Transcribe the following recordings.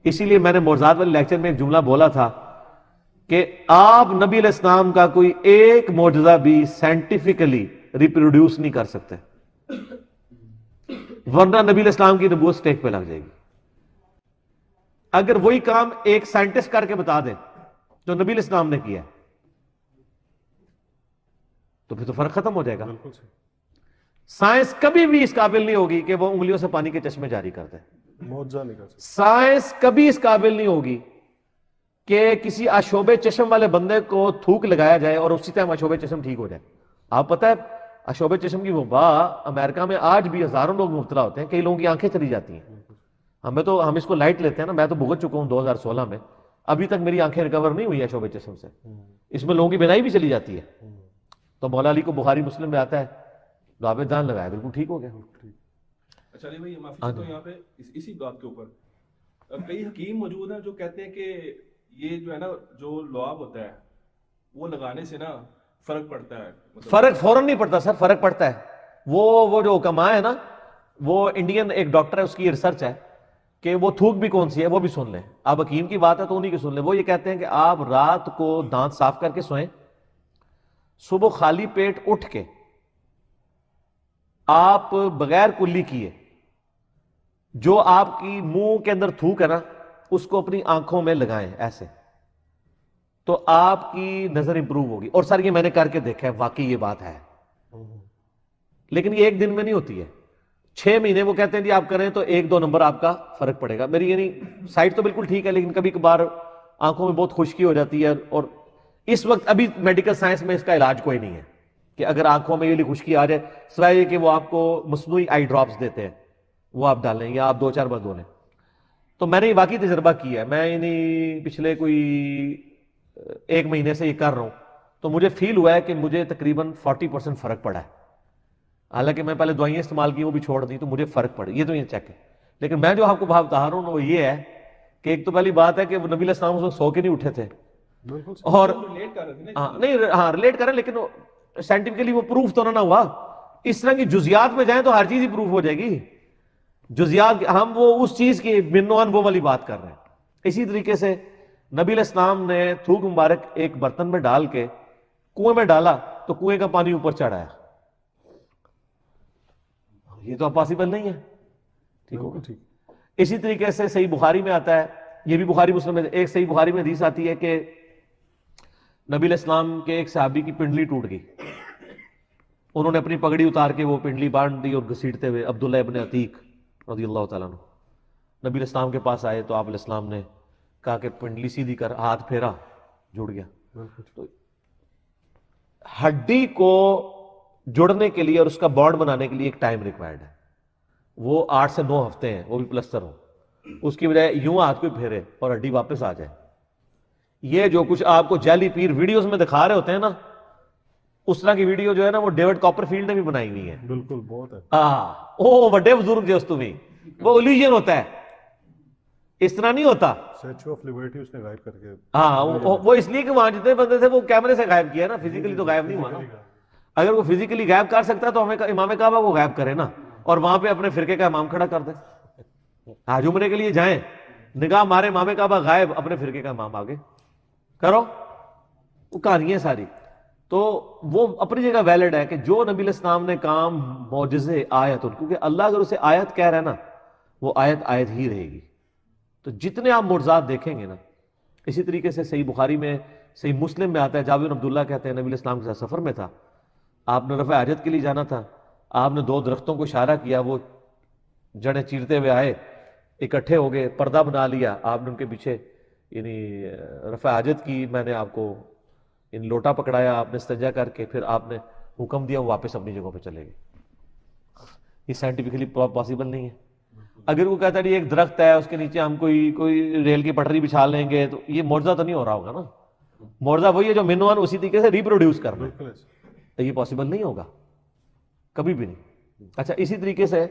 اسی لیے میں نے معجزات والے لیکچر میں ایک جملہ بولا تھا کہ آپ نبی علیہ السلام کا کوئی ایک معجزہ بھی سائنٹیفکلی ریپروڈیوس نہیں کر سکتے، ورنہ نبی علیہ السلام کی نبوت سٹیک پہ لگ جائے گی۔ اگر وہی کام ایک سائنٹسٹ کر کے بتا دیں جو نبی علیہ السلام نے کیا تو پھر تو فرق ختم ہو جائے گا۔ بالکل صحیح، سائنس کبھی بھی اس قابل نہیں ہوگی کہ وہ انگلیوں سے پانی کے چشمے جاری کر دے۔ معجزہ نہیں کر سکتے۔ سائنس کبھی اس قابل نہیں ہوگی کہ کسی آشوب چشم والے بندے کو تھوک لگایا جائے اور اسی ٹائم آشوب چشم ٹھیک ہو جائے۔ آپ پتہ ہے آشوب چشم کی وبا امریکہ میں آج بھی ہزاروں لوگ مبتلا ہوتے ہیں، کئی لوگوں کی آنکھیں چلی جاتی ہیں۔ ہم اس کو لائٹ لیتے ہیں نا، میں تو بھگت چکا ہوں 2016 میں، ابھی تک میری آنکھیں ریکور نہیں ہوئی آشوب چشم سے، اس میں لوگوں کی بینائی بھی چلی جاتی ہے۔ تو مولا علی کو بخاری مسلم میں آتا ہے دعا پہ دان لگایا، بالکل ٹھیک ہو گیا۔ اچھا علی بھائی معافی چاہتا ہوں یہاں پہ اسی بات کے اوپر کئی حکیم موجود ہیں جو کہتے ہیں کہ یہ جو ہے نا جو لعاب ہوتا ہے وہ لگانے سے نا فرق پڑتا ہے۔ فرق فوراً نہیں پڑتا سر، فرق پڑتا ہے۔ وہ جو حکماء ہے نا، وہ انڈین ایک ڈاکٹر ہے، اس کی ریسرچ ہے کہ وہ تھوک بھی کون سی ہے وہ بھی سن لیں۔ آپ حکیم کی بات ہے تو انہی کی سن لیں۔ وہ یہ کہتے ہیں کہ آپ رات کو دانت صاف کر کے سوئیں، صبح خالی پیٹ اٹھ کے آپ بغیر کلی کیے جو آپ کی منہ کے اندر تھوک ہے نا اس کو اپنی آنکھوں میں لگائیں ایسے، تو آپ کی نظر امپروو ہوگی۔ اور سر یہ میں نے کر کے دیکھا ہے، واقعی یہ بات ہے، لیکن یہ ایک دن میں نہیں ہوتی ہے، 6 مہینے وہ کہتے ہیں جی آپ کریں تو 1-2 نمبر آپ کا فرق پڑے گا۔ میری یعنی سائٹ تو بالکل ٹھیک ہے، لیکن کبھی کبھار آنکھوں میں بہت خشکی ہو جاتی ہے، اور اس وقت ابھی میڈیکل سائنس میں اس کا علاج کوئی نہیں ہے کہ اگر آنکھوں میں یہ خشکی آ جائے، سوائے یہ کہ وہ آپ کو مصنوعی آئی ڈراپس دیتے ہیں، وہ آپ ڈالیں یا آپ 2-4 بار دھو لیں۔ تو میں نے یہ واقعی تجربہ کیا ہے، میں یعنی پچھلے کوئی 1 مہینے سے یہ کر رہا ہوں، تو مجھے فیل ہوا ہے کہ مجھے تقریباً 40% فرق پڑا ہے۔ حالانکہ میں پہلے دوائیں استعمال کی وہ بھی چھوڑ دی تو مجھے فرق پڑی، یہ تو یہ چیک ہے۔ لیکن میں جو آپ کو بات بتا رہا ہوں وہ یہ ہے کہ ایک تو پہلی بات ہے کہ وہ نبی علیہ السلام اس وقت سو کے نہیں اٹھے تھے، اور ریلیٹ کر رہے تھے نا، نہیں ریلیٹ کریں، لیکن سائنٹیفکلی وہ پروف تو نہ ہوا۔ اس طرح کی جزیات میں جائیں تو ہر چیز ہی پروف ہو جائے گی۔ جزیات ہم وہ اس چیز کی منوان وہ والی بات کر رہے ہیں۔ اسی طریقے سے نبی علیہ السلام نے تھوک مبارک ایک برتن میں ڈال کے کنویں میں ڈالا تو کنویں کا پانی اوپر چڑھ آیا، یہ تو پاسبل نہیں ہے، ٹھیک ہوگا۔ اسی طریقے سے صحیح بخاری میں آتا ہے، یہ بھی بخاری مسلم میں ایک صحیح بخاری میں حدیث آتی ہے کہ نبی علیہ السلام کے ایک صحابی کی پنڈلی ٹوٹ گئی، انہوں نے اپنی پگڑی اتار کے وہ پنڈلی باندھ دی اور گھسیٹتے ہوئے عبداللہ ابن عتیق رضی اللہ تعالیٰ عنہ نبی علیہ السلام کے پاس آئے تو آپ علیہ السلام نے کہا کہ پنڈلی سیدھی کر، ہاتھ پھیرا، جڑ گیا۔ تو ہڈی کو جڑنے کے لیے اور اس کا بانڈ بنانے کے لیے ایک ٹائم ریکوائرڈ ہے، وہ 8 سے 9 ہفتے ہیں، وہ بھی پلستر ہو، اس کی بجائے یوں ہاتھ کو پھیرے اور ہڈی واپس آ جائے۔ یہ جو کچھ آپ کو جیلی پیر ویڈیوز میں دکھا رہے ہوتے ہیں نا، اس طرح کی ویڈیو جو ہے نا وہ ڈیوڈ کاپر فیلڈ نے بھی بنائی ہوئی ہے۔ بالکل بہت ہے، او بڑے بزرگ جو بھی وہ ایلیوژن ہوتا ہے، اس طرح نہیں ہوتا۔ اسٹیچو آف لبرٹی اس نے غائب کر کے، ہاں وہ اس لیے کہ وہاں جتنے بندے تھے وہ کیمرے سے غائب کیا نا، فزیکلی تو غائب نہیں ہوا نا۔ اگر وہ فزیکلی غائب کر سکتا تو ہمیں امام کعبہ کو غائب کرے نا، اور وہاں پہ اپنے فرقے کا امام کھڑا کر دے۔ حج عمرے کے لیے جائیں، نگاہ مارے امام کعبہ غائب، اپنے فرقے کا امام آگے کرو، وہ کہانی ہے ساری۔ تو وہ اپنی جگہ ویلڈ ہے کہ جو نبی علیہ السلام نے کام معجزے آیت، کیونکہ اللہ اگر اسے آیت کہہ رہا ہے نا وہ آیت آیت ہی رہے گی۔ تو جتنے آپ معجزات دیکھیں گے نا، اسی طریقے سے صحیح بخاری میں صحیح مسلم میں آتا ہے، جابر بن عبداللہ کہتے ہیں نبی علیہ السلام کے ساتھ سفر میں تھا، آپ نے رفع حاجت کے لیے جانا تھا، آپ نے 2 درختوں کو اشارہ کیا، وہ جڑیں چیرتے ہوئے آئے، اکٹھے ہو گئے، پردہ بنا لیا، آپ نے ان کے پیچھے یعنی رفع حاجت کی، میں نے آپ کو ان لوٹا پکڑایا، آپ نے استنجا کر کے پھر آپ نے حکم دیا، وہ واپس اپنی جگہوں پہ چلے گئے۔ یہ سائنٹیفکلی پاسبل نہیں ہے۔ اگر وہ کہتا ہے ایک درخت ہے اس کے نیچے ہم کوئی ریل کی پٹری بچھا لیں گے تو یہ معجزہ تو نہیں ہو رہا ہوگا نا۔ معجزہ وہی ہے جو منوان اسی طریقے سے ریپروڈیوس کرنا ہے، تو یہ پاسبل نہیں ہوگا کبھی بھی نہیں۔ اچھا اسی طریقے سے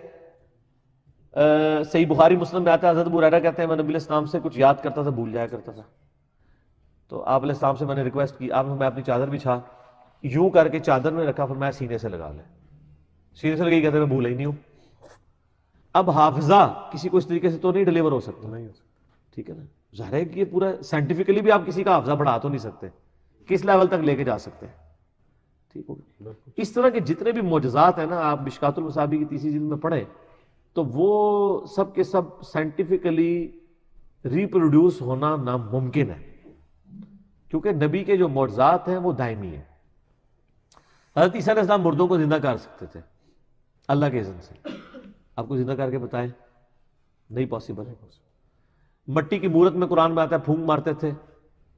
صحیح بخاری مسلم میں آتا ہے، حضرت ابو ہریرہ کہتے ہیں میں نبی علیہ السلام سے کچھ یاد کرتا تھا بھول جایا کرتا تھا، تو آپ علیہ السلام سے میں نے ریکویسٹ کی، آپ نے میں اپنی چادر بچھا، یوں کر کے چادر میں رکھا، پھر میں سینے سے لگا لیں، سینے سے لگی، کہتے ہیں میں بھولا ہی نہیں ہوں۔ اب حافظہ کسی کو اس طریقے سے تو نہیں ڈیلیور ہو سکتا، ٹھیک ہے نا. ظاہر ہے کہ یہ پورا سائنٹیفکلی بھی آپ کسی کا حافظہ بڑھا تو نہیں سکتے, کس لیول تک لے کے جا سکتے ہیں. ٹھیک ہو گیا. اس طرح کے جتنے بھی معجزات ہیں نا, آپ مشکات المصابیح کی تیسری جلد میں پڑھیں تو وہ سب کے سب سائنٹیفکلی ریپروڈیوس ہونا ناممکن ہے, کیونکہ نبی کے جو معجزات ہیں وہ دائمی ہیں. حضرت عیسیٰ علیہ السلام مردوں کو زندہ کر سکتے تھے اللہ کے اذن سے, آپ کو زندہ کر کے بتائیں, نہیں پاسبل ہے. مٹی کی مورت میں قرآن میں آتا ہے پھونک مارتے تھے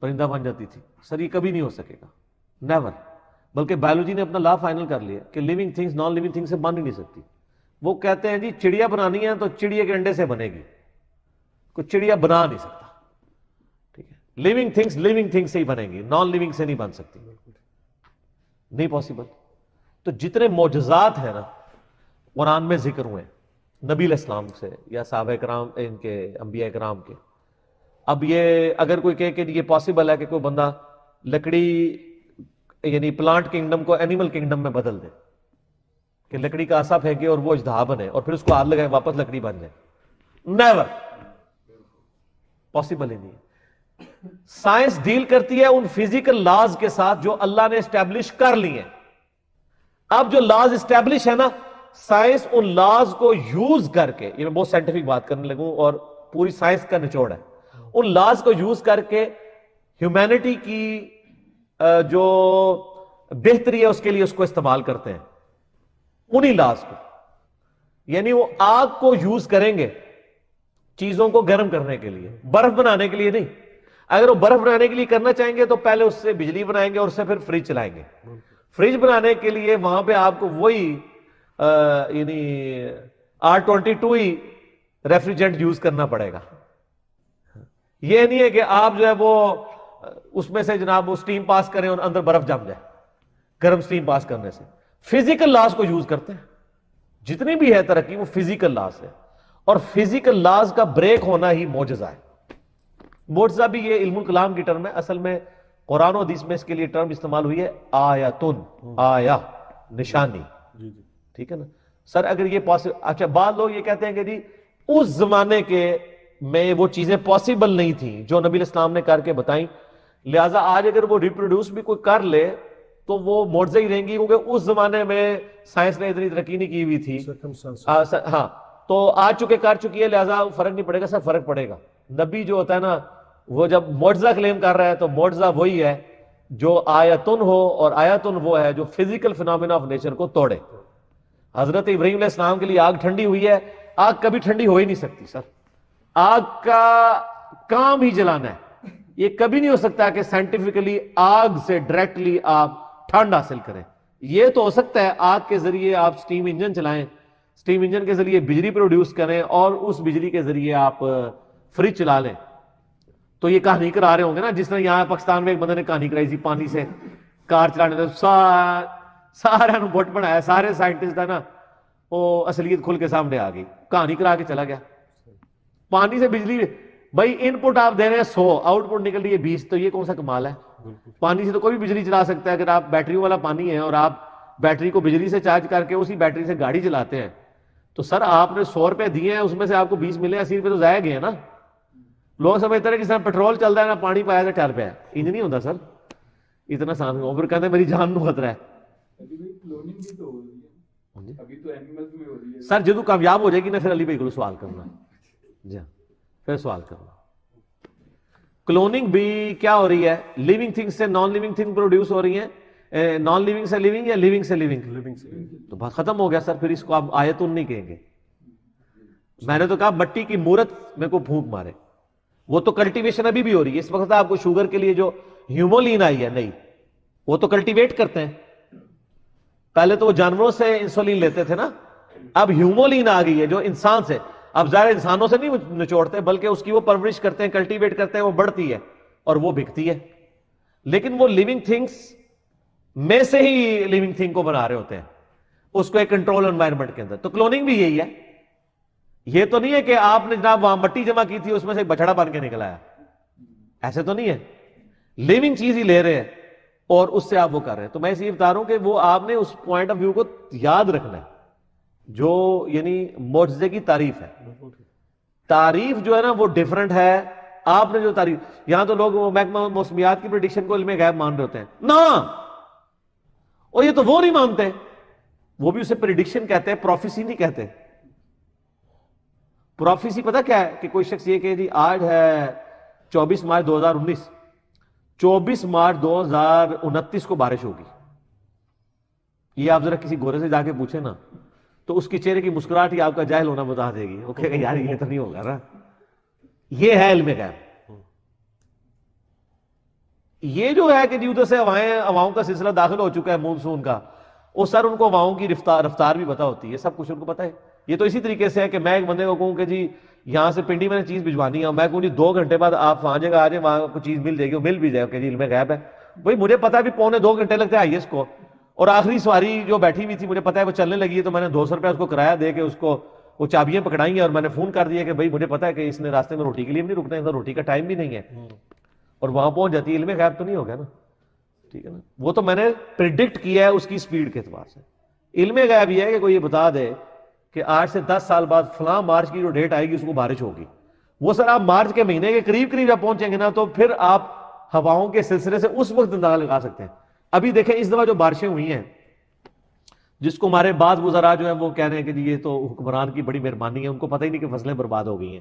پرندہ بن جاتی تھی. سر یہ کبھی نہیں ہو سکے گا, نیور. بلکہ بایولوجی نے اپنا لا فائنل کر لیا کہ living things non living thing سے بن ہی نہیں سکتی. وہ کہتے ہیں جی چڑیا بنانی ہے تو چڑیا کے انڈے سے بنے گی, کوئی چڑیا بنا نہیں سکتا. ٹھیک ہے, لیونگ تھنگز لیونگ تھنگ سے ہی بنے گی, نان لیونگ سے نہیں بن سکتی, نہیں پاسبل. تو جتنے معجزات ہیں نا قرآن میں ذکر ہوئے نبی علیہ السلام سے یا صحابہ کرام ان کے انبیاء کرام کے, اب یہ اگر کوئی کہے کہ یہ پاسبل ہے کہ کوئی بندہ لکڑی یعنی پلانٹ کنگڈم کو اینیمل کنگڈم میں بدل دے, کہ لکڑی کا آسا پھینکے اور وہ اژدہا بنے اور پھر اس کو ہاتھ لگائے واپس لکڑی بن جائے, نیور پاسبل ہی نہیں. سائنس ڈیل کرتی ہے ان فزیکل لاز کے ساتھ جو اللہ نے اسٹیبلش کر لی ہیں. اب جو لاز اسٹیبلش ہے نا, سائنس ان لاز کو یوز کر کے, یہ میں بہت سائنٹیفک بات کرنے لگوں اور پوری سائنس کا نچوڑ ہے, ان لاز کو یوز کر کے ہیومینٹی کی جو بہتری ہے اس کے لیے اس کو استعمال کرتے ہیں. انہی لاز کو, یعنی وہ آگ کو یوز کریں گے چیزوں کو گرم کرنے کے لیے, برف بنانے کے لیے نہیں. اگر وہ برف بنانے کے لیے کرنا چاہیں گے تو پہلے اس سے بجلی بنائیں گے اور اس سے پھر فریج چلائیں گے. فریج بنانے کے لیے وہاں پہ آپ کو وہی یعنی R22 ہی ریفریجرینٹ یوز کرنا پڑے گا. یہ نہیں ہے کہ آپ جو ہے وہ اس میں سے جناب وہ سٹیم پاس کریں اور اندر برف جم جائے گرم سٹیم پاس کرنے سے. فزیکل لاز کو یوز کرتے ہیں. جتنی بھی ہے ترقی وہ فزیکل لاز ہے, اور فزیکل لاز کا بریک ہونا ہی معجزہ ہے. معجزہ بھی یہ علم الکلام کی ٹرم ہے, اصل میں قرآن و حدیث میں اس کے لیے ٹرم استعمال ہوئی ہے آیتن, آیا نشانی. ٹھیک ہے نا سر. اگر یہ پاسبل, اچھا بعض لوگ یہ کہتے ہیں کہ جی اس زمانے کے میں وہ چیزیں پاسبل نہیں تھیں جو نبی علیہ السلام نے کر کے بتائیں, لہٰذا آج اگر وہ ریپروڈیوس بھی کوئی کر لے تو وہ معجزہ ہی رہیں گی, کیونکہ اس زمانے میں سائنس نے اتنی ترقی نہیں کی ہوئی تھی. ہاں تو آج چکے کر چکی ہے, لہٰذا فرق نہیں پڑے گا. سر فرق پڑے گا. نبی جو ہوتا ہے نا وہ جب معجزہ کلیم کر رہا ہے تو معجزہ وہی ہے جو آیتن ہو, اور آیتن وہ ہے جو فزیکل فینومینا آف نیچر کو توڑے. حضرت ابراہیم علیہ السلام کے لیے آگ ٹھنڈی ہوئی ہے, آگ کبھی ٹھنڈی ہو ہی نہیں سکتی. سر آگ کا کام ہی جلانا ہے, یہ کبھی نہیں ہو سکتا کہ سائنٹیفکلی آگ سے ڈائریکٹلی آپ ٹھنڈ حاصل کریں. یہ تو ہو سکتا ہے آگ کے ذریعے آپ سٹیم انجن چلائیں, سٹیم انجن کے ذریعے بجلی پروڈیوس کریں اور اس بجلی کے ذریعے آپ فریج چلا لیں. تو یہ کہانی کرا رہے ہوں گے نا, جس طرح یہاں پاکستان میں ایک بندے نے کہانی کرائی تھی پانی سے کار چلانے سے, سارا بٹ بنایا, سارے سائنٹسٹ ہے نا وہ اصلیت کھل کے سامنے آ گئی, کہانی کرا کے چلا گیا. پانی سے بجلی, بھائی ان پٹ آپ دے رہے ہیں 100, آؤٹ پٹ نکل رہی ہے 20, تو یہ کون سا کمال ہے؟ پانی سے تو کوئی بھی بجلی چلا سکتا ہے. اگر آپ بیٹری والا پانی ہے اور آپ بیٹری کو بجلی سے چارج کر کے اسی بیٹری سے گاڑی چلاتے ہیں, تو سر آپ نے 100 روپے دیے ہیں, اس میں سے آپ کو 20 ملے, 80 روپے تو ضائع گئے ہیں نا. لوگ سمجھتے ہیں کہ سر پیٹرول چل رہا ہے نا پانی پایا تو ٹھہر پیا, انج نہیں ہوتا سر اتنا سامنے. اور پھر کہتے ہیں میری جان نو خطرہ ہے. سر جدو کامیاب ہو جائے گی نا پھر علی بھائی کو سوال کرنا, جی پھر سوال کرنا. کلوننگ بھی کیا ہو رہی ہے, لیونگ تھنگ سے نان لیونگ تھنگ پروڈیوس ہو رہی ہیں, نان لیونگ سے لیونگ یا لیونگ سے لیونگ, تو بات ختم ہو گیا سر. پھر اس کو آپ آیتن نہیں کہیں گے. میں نے تو کہا مٹی کی مورت میں کو پھونک مارے, وہ تو کلٹیویشن ابھی بھی ہو رہی ہے. اس وقت آپ کو شوگر کے لیے جو ہیومولین آئی ہے نہیں, وہ تو کلٹیویٹ کرتے ہیں. پہلے تو وہ جانوروں سے انسولین لیتے تھے نا, اب ہیومولین آ گئی ہے جو انسان سے. اب ظاہر انسانوں سے نہیں نچوڑتے بلکہ اس کی وہ پرورش کرتے ہیں, کلٹیویٹ کرتے ہیں, وہ بڑھتی ہے اور وہ بکتی ہے. لیکن وہ لیونگ تھنگس میں سے ہی لیونگ تھنگ کو بنا رہے ہوتے ہیں, اس کو ایک کنٹرول انوائرمنٹ کے اندر. تو کلوننگ بھی یہی ہے. یہ تو نہیں ہے کہ آپ نے جناب وہاں مٹی جمع کی تھی اس میں سے ایک بچڑا بن کے نکل آیا, ایسے تو نہیں ہے. لیونگ چیز ہی لے رہے ہیں اور اس سے آپ وہ کر رہے ہیں. تو میں اس لیے بتا رہا ہوں کہ وہ آپ نے اس پوائنٹ آف ویو کو یاد رکھنا ہے جو یعنی معجزے کی تعریف ہے. تعریف جو ہے نا وہ ڈیفرنٹ ہے آپ نے جو تاریخ، یہاں تو لوگ محکمہ موسمیات کی پریڈکشن کو علم غیب مان رہے ہوتے ہیں نا، اور یہ تو وہ نہیں مانتے، وہ بھی اسے پریڈکشن کہتے ہیں، پروفیسی نہیں کہتے. پروفیسی پتہ کیا ہے؟ کہ کوئی شخص یہ کہ جی آج ہے 24 مارچ 2019، 24 مارچ 2029 کو بارش ہوگی. یہ آپ ذرا کسی گورے سے جا کے پوچھیں نا تو اس کی چہرے کی مسکراہٹ ہی آپ کا جاہل ہونا بتا دے گی. وہ کہے گا یار یہ تو نہیں ہوگا نا. یہ ہے علم غیب. یہ جو ہے کہ جی ادھر سے ہواؤں کا سلسلہ داخل ہو چکا ہے مونسون کا، وہ سر ان کو ہواؤں کی رفتار بھی پتا ہوتی ہے، سب کچھ ان کو پتا ہے. یہ تو اسی طریقے سے ہے کہ میں ایک بندے کو کہوں کہ جی یہاں سے پنڈی میں نے چیز بھجوانی ہے، میں کہوں جی 2 گھنٹے بعد آپ وہاں جگہ آ جائیں، وہاں کو چیز مل جائے گی، وہ مل بھی جائے کہ جی علم غیب ہے. بھائی مجھے پتا بھی 1.25 گھنٹے لگتے ہیں آئی ایس کو، اور آخری سواری جو بیٹھی ہوئی تھی مجھے پتا ہے وہ چلنے لگی ہے، تو میں نے 200 روپیہ اس کو کرایہ دے کے اس کو وہ چابیاں پکڑائی ہیں، اور میں نے فون کر دیا کہ بھائی مجھے پتا ہے کہ اس نے راستے میں روٹی کے لیے بھی نہیں رکنا ہے، روٹی کا ٹائم بھی نہیں ہے، اور وہاں پہنچ جاتی ہے. علم غیب تو نہیں ہو گیا نا، ٹھیک ہے نا. وہ تو میں نے پریڈکٹ کیا ہے اس کی سپیڈ کے اعتبار سے. علم غیب یہ ہے کہ کوئی یہ بتا دے کہ آج سے 10 سال بعد فلاں مارچ کی جو ڈیٹ آئے گی اس کو بارش ہوگی. وہ سر آپ مارچ کے مہینے کے قریب جب پہنچیں گے نا تو پھر آپ ہواؤں کے سلسلے سے اس وقت اندازہ لگا سکتے ہیں. ابھی دیکھیں اس دفعہ جو بارشیں ہوئی ہیں، جس کو ہمارے بعض وزراء جو ہیں وہ کہہ رہے ہیں کہ جی یہ تو حکمران کی بڑی مہربانی ہے، ان کو پتہ ہی نہیں کہ فصلیں برباد ہو گئی ہیں.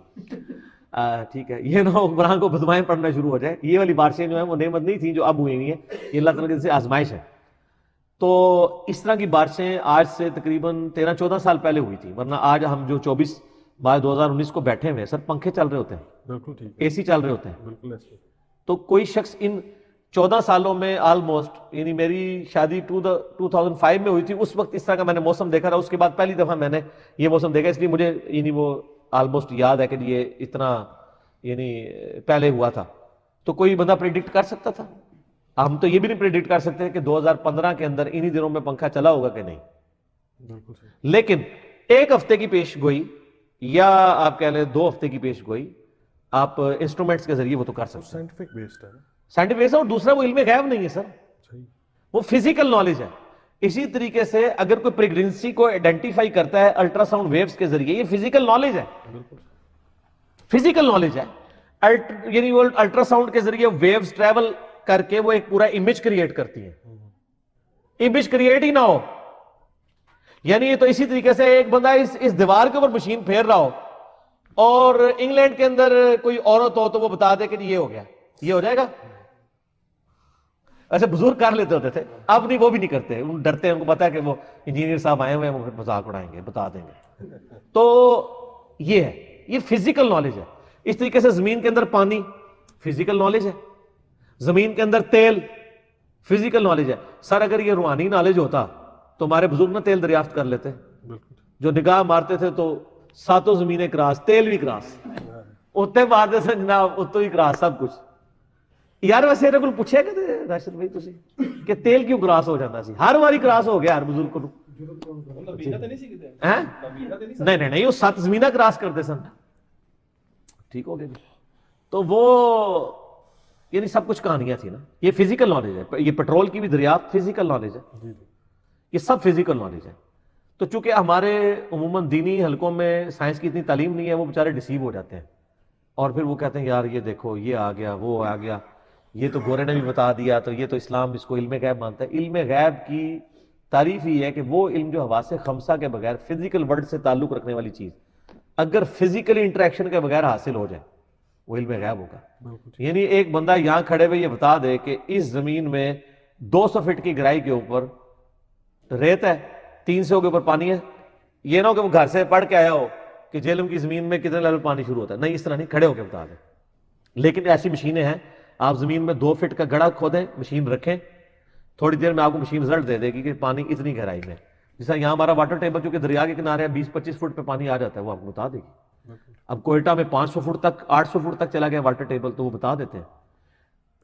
ٹھیک ہے، یہ نہ حکمران کو بدمائیں پڑنا شروع ہو جائے. یہ والی بارشیں جو ہیں وہ نعمت نہیں تھیں جو اب ہوئی ہیں، یہ اللہ تعالیٰ کی سے آزمائش ہے. تو اس طرح کی بارشیں آج سے تقریباً 13-14 سال پہلے ہوئی تھی، ورنہ آج ہم جو 24 مارچ 2019 کو بیٹھے ہوئے سر پنکھے چل رہے ہوتے ہیں، بالکل ٹھیک اے سی چل رہے ہوتے ہیں. بالکل ایسے. تو کوئی شخص ان 14 سالوں میں آلموسٹ، یعنی میری شادی 2005 میں ہوئی تھی، اس وقت اس طرح کا میں نے موسم دیکھا تھا. اس کے بعد پہلی دفعہ میں نے یہ موسم دیکھا، اس لیے مجھے یعنی وہ آلموسٹ یاد ہے کہ یہ اتنا یعنی پہلے ہوا تھا. تو کوئی بندہ پریڈکٹ کر سکتا تھا؟ ہم تو یہ بھی نہیں پریڈکٹ کر سکتے کہ 2015 کے اندر انہی دنوں میں پنکھا چلا ہوگا کہ نہیں. بالکل صحیح. لیکن 1 ہفتے کی پیش گوئی یا آپ کہہ لیں 2 ہفتے کی پیش گوئی آپ انسٹرومنٹس کے ذریعے وہ تو کر سکتے ہیں. سائنٹیفک بیسڈ ہے نا. سائنٹیفک ہے، اور دوسرا وہ علم غیب نہیں ہے سر، صحیح. وہ فزیکل نالج ہے. اسی طریقے سے اگر کوئی پریگنینسی کو آئیڈینٹیفائی کرتا ہے الٹرا ساؤنڈ ویوز کے ذریعے، یہ فزیکل نالج ہے، بالکل. فزیکل نالج ہے. یعنی وہ الٹرا ساؤنڈ کے ذریعے ویوز ٹریول کر کے وہ ایک پورا امیج کریٹ کرتی ہے. امیج کریٹ ہی نہ ہو، یعنی یہ تو اسی طریقے سے ایک بندہ اس دیوار کے اوپر مشین پھیر رہا ہو اور انگلینڈ کے اندر کوئی عورت ہو تو وہ بتا دے کہ یہ ہو گیا، یہ ہو جائے گا. ایسے بزرگ کر لیتے ہوتے تھے، اب نہیں، وہ بھی نہیں کرتے، ان ڈرتے ہیں، ان کو پتا ہے کہ وہ انجینئر صاحب آئے ہوئے ہیں، وہ پھر مذاق اڑائیں گے، بتا دیں گے. تو یہ ہے، یہ فزیکل نالج ہے. اس طریقے سے زمین کے اندر پانی فزیکل نالج ہے، زمین کے اندر تیل فزیکل نالج ہے. سر اگر یہ روحانی نالج ہوتا تو ہمارے بزرگ نہ تیل دریافت کر لیتے، بالکل. جو نگاہ مارتے تھے تو 7 زمینیں کراس، تیل بھی کراس، اتنے بعد سے جناب اتو ہی کراس سب کچھ. یار ویسے کوئی پوچھے کہ راشد بھائی تسی کہ تیل کیوں کراس ہو جاتا سی؟ ہر باری کراس ہو گیا ہر بزرگ کو. نہیں، وہ 7 زمینہ کراس کرتے سن. ٹھیک ہو گیا. تو وہ یعنی سب کچھ کہانیاں تھی نا. یہ فزیکل نالج ہے، یہ پیٹرول کی بھی دریافت فزیکل نالج ہے، یہ سب فزیکل نالج ہے. تو چونکہ ہمارے عموماً دینی حلقوں میں سائنس کی اتنی تعلیم نہیں ہے، وہ بیچارے ڈسیو ہو جاتے ہیں، اور پھر وہ کہتے ہیں یار یہ دیکھو یہ آ گیا، وہ آ گیا، یہ تو گورے نے بھی بتا دیا، تو یہ تو اسلام اس کو علم غیب مانتا ہے. علم غیب کی تعریف ہی ہے کہ وہ علم جو حواس خمسہ کے بغیر فزیکل ورلڈ سے تعلق رکھنے والی چیز اگر فزیکلی انٹریکشن کے بغیر حاصل ہو جائے وہ علم غیب ہوگا. یعنی ایک بندہ یہاں کھڑے ہوئے یہ بتا دے کہ اس زمین میں 200 فٹ کی گہرائی کے اوپر ریت ہے، 300 کے اوپر پانی ہے. یہ نہ ہو کہ وہ گھر سے پڑھ کے آیا ہو کہ جہلم کی زمین میں کتنے لیول پانی شروع ہوتا ہے. نہیں، اس طرح نہیں، کھڑے ہو کے بتا دیں. لیکن ایسی مشینیں ہیں، آپ زمین میں 2 فٹ کا گڑھا کھودیں، مشین رکھیں، تھوڑی دیر میں آپ کو مشین رزلٹ دے دے گی کہ پانی اتنی گہرائی میں. جیسا یہاں ہمارا واٹر ٹیبل چونکہ دریا کے کنارے 20-25 فٹ پہ پانی آ جاتا ہے، وہ آپ کو بتا دے گی. اب کوئٹہ میں 500 فٹ تک 800 فٹ تک چلا گیا واٹر ٹیبل، تو وہ بتا دیتے ہیں.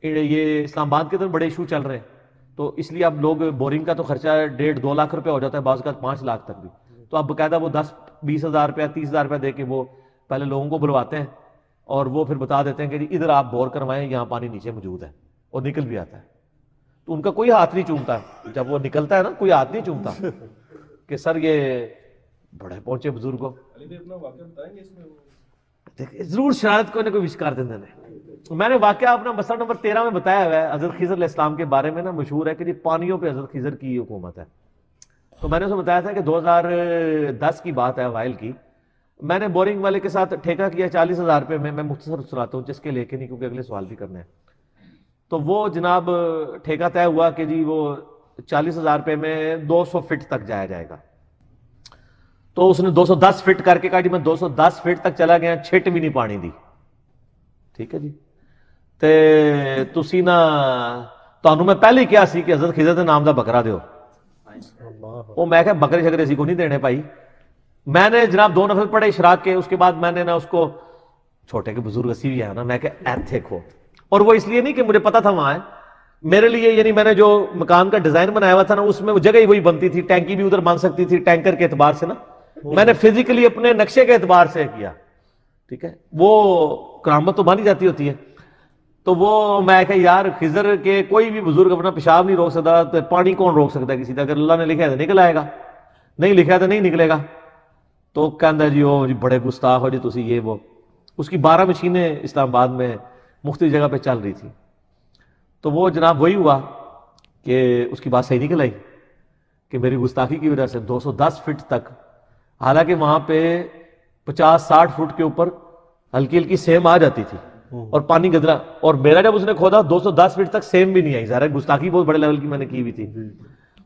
یہ اسلام آباد کے اندر بڑے ایشو چل رہے ہیں، تو اس لیے اب لوگ بورنگ کا تو خرچہ 1.5-2 لاکھ روپے ہو جاتا ہے، بعض کا 5 لاکھ تک بھی. تو اب باقاعدہ وہ 10-20 ہزار روپیہ 30 ہزار روپیہ دے کے وہ پہلے لوگوں کو بلواتے ہیں اور وہ پھر بتا دیتے ہیں کہ ادھر آپ بور کروائیں، یہاں پانی نیچے موجود ہے، اور نکل بھی آتا ہے. تو ان کا کوئی ہاتھ نہیں چومتا جب وہ نکلتا ہے نا، کوئی ہاتھ نہیں چومتا کہ سر یہ بڑے پہنچے بزرگوں. ضرور شرارت کوئی نہ کوئی وش کر دیندے نے. میں نے واقعہ اپنا مسئلہ نمبر 13 میں بتایا ہوا ہے. حضرت خضر علیہ السلام کے بارے میں نا مشہور ہے کہ جی پانیوں پہ حضرت خضر کی حکومت ہے. تو میں نے اسے بتایا تھا کہ 2010 کی بات ہے اوائل کی. میں نے بورنگ والے کے ساتھ ٹھیکہ کیا 40,000 روپے میں مختصر سناتا ہوں جس کے لے کے نہیں کیونکہ اگلے سوال بھی کرنے ہیں. تو وہ جناب ٹھیکہ طے ہوا کہ جی وہ 40,000 روپے میں 200 فٹ تک جایا جائے گا. تو اس نے 210 فٹ کر کے کہا جی میں 210 فٹ تک چلا گیا, چھٹ بھی نہیں پانی دی. ٹھیک ہے جی. تے تسی نا تانوں میں پہلے کیا سی کہ حضرت خضر دے نام دا بکرا دیو. وہ میں کہ بکرے شکرے اسی کو نہیں دینے بھائی. میں نے جناب 2 نفل پڑھے اشراق کے, اس کے بعد میں نے نا اس کو چھوٹے کے بزرگ اسی بھی ہے نا, میں کہ ایتھک ہو. اور وہ اس لیے نہیں کہ مجھے پتا تھا وہاں ہے, میرے لیے یعنی میں نے جو مکان کا ڈیزائن بنایا ہوا تھا نا اس میں وہ جگہ ہی وہی بنتی تھی, ٹینکی بھی ادھر بن سکتی تھی ٹینکر کے اعتبار سے نا. میں نے فزیکلی اپنے نقشے کے اعتبار سے کیا. ٹھیک ہے, وہ کرامت تو مانی جاتی ہوتی ہے. تو وہ میں کہ یار خضر کے کوئی بھی بزرگ اپنا پیشاب نہیں روک سکتا, تو پانی کون روک سکتا ہے کسی کا؟ اگر اللہ نے لکھا ہے تو نکل آئے گا, نہیں لکھا ہے تو نہیں نکلے گا. تو کہندا جی وہ جی بڑے گستاخ ہو جی تسی یہ وہ. اس کی 12 مشینیں اسلام آباد میں مختلف جگہ پہ چل رہی تھی. تو وہ جناب وہی ہوا کہ اس کی بات صحیح نکل آئی کہ میری گستاخی کی وجہ سے 210 فٹ تک, حالانکہ وہاں پہ 50-60 فٹ کے اوپر ہلکی ہلکی سیم آ جاتی تھی اور پانی گدرا, اور میرا جب اس نے کھودا 210 فٹ تک سیم بھی نہیں آئی. ظاہر ہے گستاخی بہت بڑے لیول کی میں نے کی ہوئی تھی.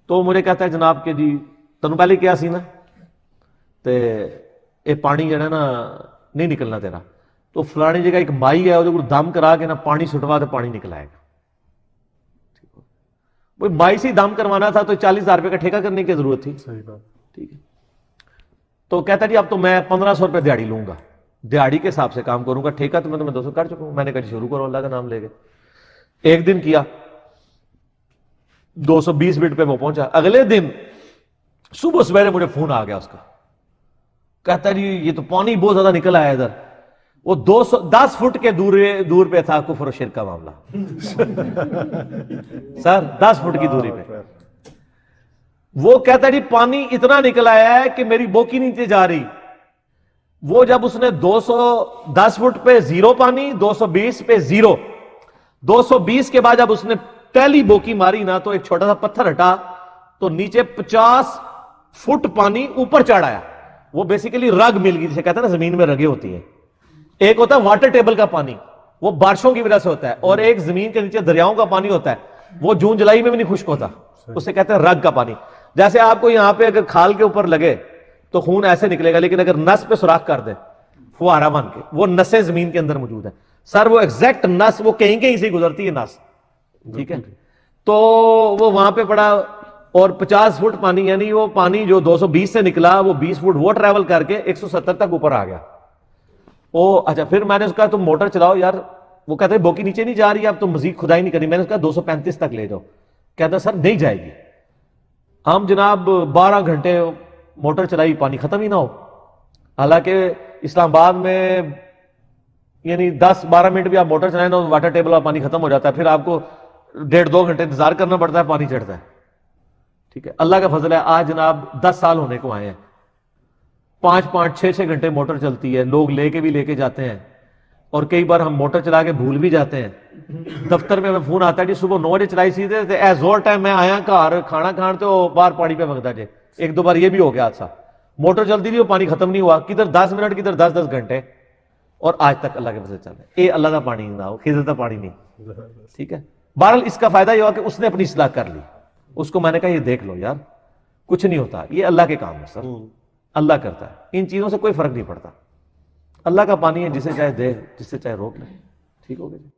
تو مجھے کہتا ہے جناب کہ جی تنوں پہلے کیا سی نا تے اے پانی جڑا نا نہیں نکلنا تیرا, تو فلانی جگہ ایک مائی ہے وہ دم کرا کے نا پانی سٹوا تو پانی نکل آئے گا. وہ مائی سے دم کروانا تھا تو 40,000 روپے کا ٹھیکہ کرنے کی ضرورت تھی. صحیح بات. ٹھیک ہے. تو کہتا جی اب تو میں 1,500 روپے دیہڑی لوں گا, دیہڑی کے حساب سے کام کروں گا, ٹھیکہ تو میں 200 کر چکا ہوں. میں نے کہا جی شروع کرو اللہ کا نام لے کے. ایک دن کیا, 220 فٹ پہ وہ پہنچا. اگلے دن صبح سویرے مجھے فون آ گیا اس کا, کہتا جی یہ تو پانی بہت زیادہ نکل آیا ادھر. وہ 210 فٹ کے دور پہ تھا کفر و شرک کا معاملہ. سر 10 فٹ کی دوری پہ وہ کہتا جی پانی اتنا نکل آیا ہے کہ میری بوکی نیچے جا رہی. وہ جب اس نے 210 فٹ پہ زیرو پانی, 220 پہ زیرو, 220 کے بعد جب اس نے پہلی بوکی ماری نا تو ایک چھوٹا سا پتھر ہٹا تو نیچے 50 فٹ پانی اوپر چڑھ آیا. وہ بیسیکلی رگ مل گئی, جسے کہتے ہیں نا زمین میں رگیں ہوتی ہیں. ایک ہوتا ہے واٹر ٹیبل کا پانی, وہ بارشوں کی وجہ سے ہوتا ہے, اور ایک زمین کے نیچے دریاؤں کا پانی ہوتا ہے, وہ جون جولائی میں بھی نہیں خشک ہوتا, اسے کہتے ہیں رگ کا پانی. جیسے آپ کو یہاں پہ اگر کھال کے اوپر لگے تو خون ایسے نکلے گا, لیکن اگر نس پہ سوراخ کر دے فوارہ بن کے, وہ نسیں زمین کے اندر موجود ہیں. سر وہ ایگزیکٹ نس وہ کہیں کہیں سے گزرتی ہے نس. ٹھیک ہے. تو وہ وہاں پہ پڑا اور 50 فٹ پانی, یعنی وہ پانی جو 220 سے نکلا وہ 20 فٹ وہ ٹریول کر کے 170 تک اوپر آ گیا. اچھا پھر میں نے اس کا تم موٹر چلاؤ یار. وہ کہتے ہیں بوکی نیچے نہیں جا رہی, اب تم مزید کھدائی نہیں کرنی. میں نے اس کا 235 تک لے جاؤ. کہتا سر نہیں جائے گی. ہم جناب 12 گھنٹے موٹر چلائی, پانی ختم ہی نہ ہو. حالانکہ اسلام آباد میں یعنی 10-12 منٹ بھی آپ موٹر چلائیں نا واٹر ٹیبل کا پانی ختم ہو جاتا ہے, پھر آپ کو 1.5-2 گھنٹے انتظار کرنا پڑتا ہے, پانی چڑھتا ہے. ٹھیک ہے. اللہ کا فضل ہے آج جناب 10 سال ہونے کو آئے ہیں, 5-5, 6-6 گھنٹے موٹر چلتی ہے. لوگ لے کے جاتے ہیں, اور کئی بار ہم موٹر چلا کے بھول بھی جاتے ہیں. دفتر میں فون آتا ہے جی صبح 9 بجے چلائی سی تھے ایز اور ٹائم میں آیا گھر کھانا کھان تو باہر پانی پہ وگدا جے. 1-2 بار یہ بھی ہو گیا حادثہ, موٹر چلتی تھی وہ پانی ختم نہیں ہوا, کدھر 10 منٹ کدھر 10 گھنٹے, اور آج تک اللہ کے فضل چل رہا ہے. یہ اللہ کا پانی نہ ہو, خضر کا پانی نہیں. ٹھیک ہے. بہرحال اس کا فائدہ یہ ہوا کہ اس نے اپنی اصلاح کر لی. اس کو میں نے کہا یہ دیکھ لو یار کچھ نہیں ہوتا, یہ اللہ کے کام ہے سر, اللہ کرتا ہے. ان چیزوں سے کوئی فرق نہیں پڑتا. اللہ کا پانی ہے, جسے چاہے دے جسے چاہے روک لے. ٹھیک ہو گیا جی.